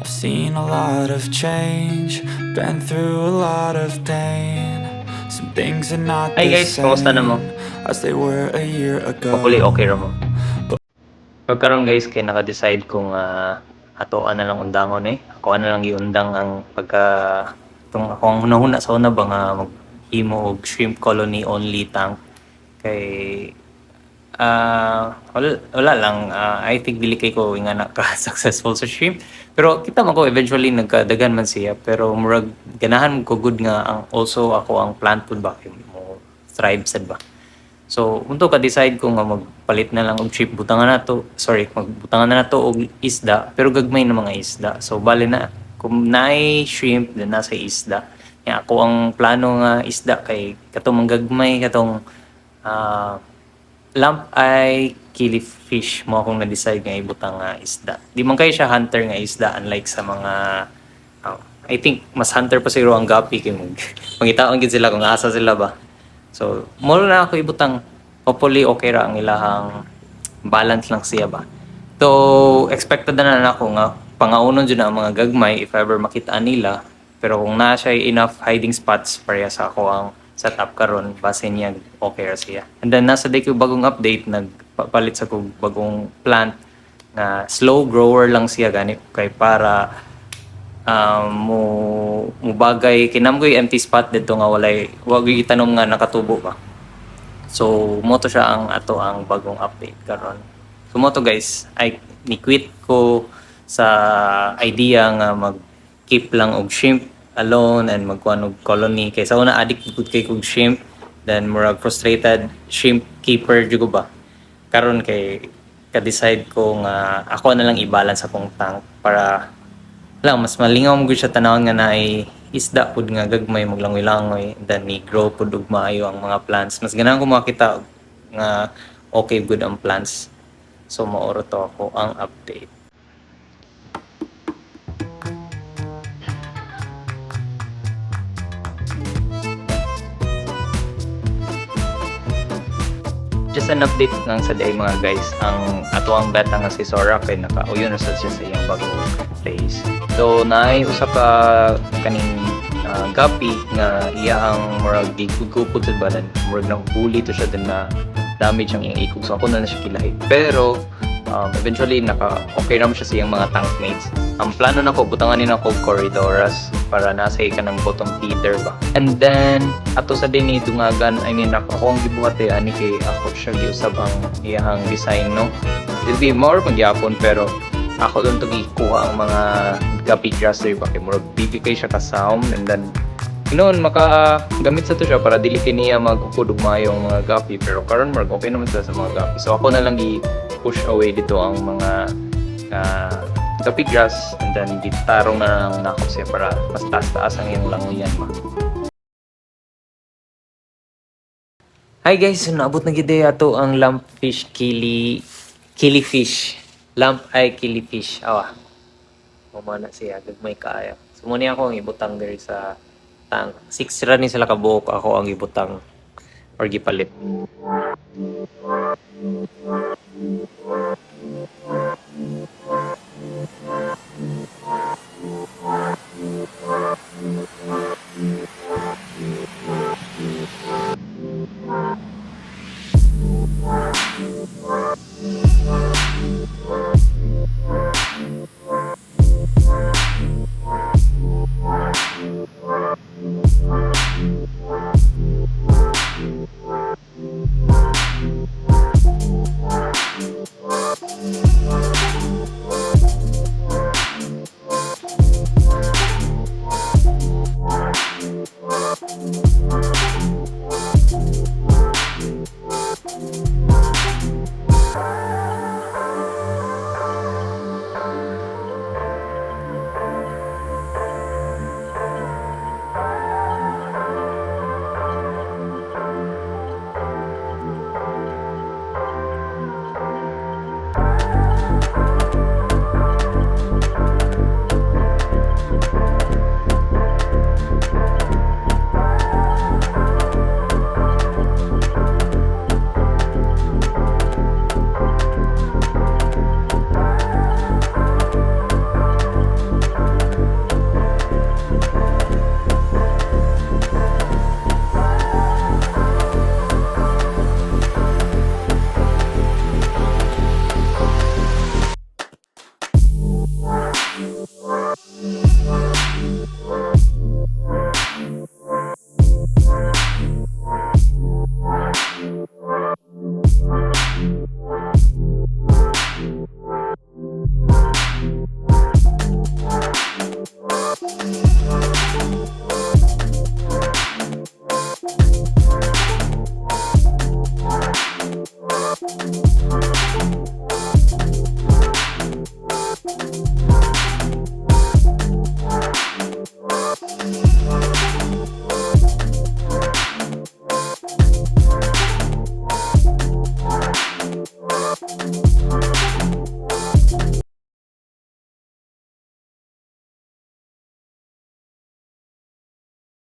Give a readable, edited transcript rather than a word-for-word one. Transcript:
I've seen a lot of change, been through a lot of pain. Some things are not Hi the guys, kamusta na mo? same as they were a year Hopefully ago. okay ra mo. Pagkaroon guys kay naka-decide kung atoan na lang undangon Ako na lang giundang ang pagka tung ako ang hunahuna sa una ba nga maghimo og shrimp colony only tank kay wala lang. I think dili kay ko nga naka-successful sa shrimp. Pero kita man ko eventually nagkadagan man siya. Pero murag ganahan ko good nga ang also ako ang plant food ba kay mo thrive sad ba. So, unto ka decide ko nga magpalit na lang og shrimp butangan na to. Sorry, magbutangan na to og isda pero gagmay na mga isda. So, bali na kung naay shrimp then nasa isda. Nga ako ang plano nga isda kay katong manggagmay katong ah lamp ay killifish mo akong na-decide nga ibutang nga isda. Di man kayo siya hunter nga isda unlike sa mga I think mas hunter pa siguro ang gapi kay mangitaon gid sila kung asa sila ba. So, mo na ako ibutang hopefully okay ra ang ilahang balance lang siya ba. So, expected na ako nga pangaunon dyan ang mga gagmay if ever makita nila. Pero kung na siya enough hiding spots pareha sa ako ang setup karon base niya okay ra siya. And then nasa day ko bagong update nagpapalit sa kog bagong plant na slow grower lang siya gani kay para mo bagay kinam ko yung empty spot dito nga walay wag itanom nga nakatubo ba. So mo to siya ang ato ang bagong update karon. So mo to guys ay ni-quit ko sa idea nga mag keep lang og shrimp alone and magkuan og colony kaysa una addict gud kay kog shrimp then murag frustrated shrimp keeper jud ko ba karon kay ka-decide ko nga ako na lang i-balance akong tank para lang mas malingaw mo gud siya tanawon nga naay isda pud nga gagmay maglangoy-langoy then ni grow pud og maayo ang mga plants mas ganahan ko makita nga okay good ang plants so maoro to ako ang update. Just an update lang sa day mga guys. Ang ato ang beta nga si Sora kay nakauyo na sa siya sa iyang bagong place. So naay usa ka kaning gapi nga iya ang murag di gugupod sa balan. Murag nang bully to siya din na damage ang iyang ikog. So ako na siya kilahi. Pero eventually okay naman siya sa iyang mga tank mates. Ang plano na ko butanganin ako Corridoras para nasa ka ng bottom feeder ba. And then ato sa din ni dungagan ako ang gibuhat ani kay ako siya giusab ang iyang design no. It'll be more magyapon pero ako doon to gikuha ang mga gapi grasser ba kay murag bibigay siya ka sound and then maka gamit sa to siya para dili kiniya magukod ug maayong mga gapi pero karon murag okay naman sa mga gapi. So ako na lang i-push away dito ang mga gapi grass and then gitarong na lang nako siya para mas taas-taas ang iyong langoyan ma. Hi guys, so naabot na gid ato ang lumpfish killifish. Lamp ay killifish. Awa. Humana siya gagmay kaayo. So muna ako ang ibutang diri sa tank. 6 ra ni sila ka buok ako ang ibutang or gipalit.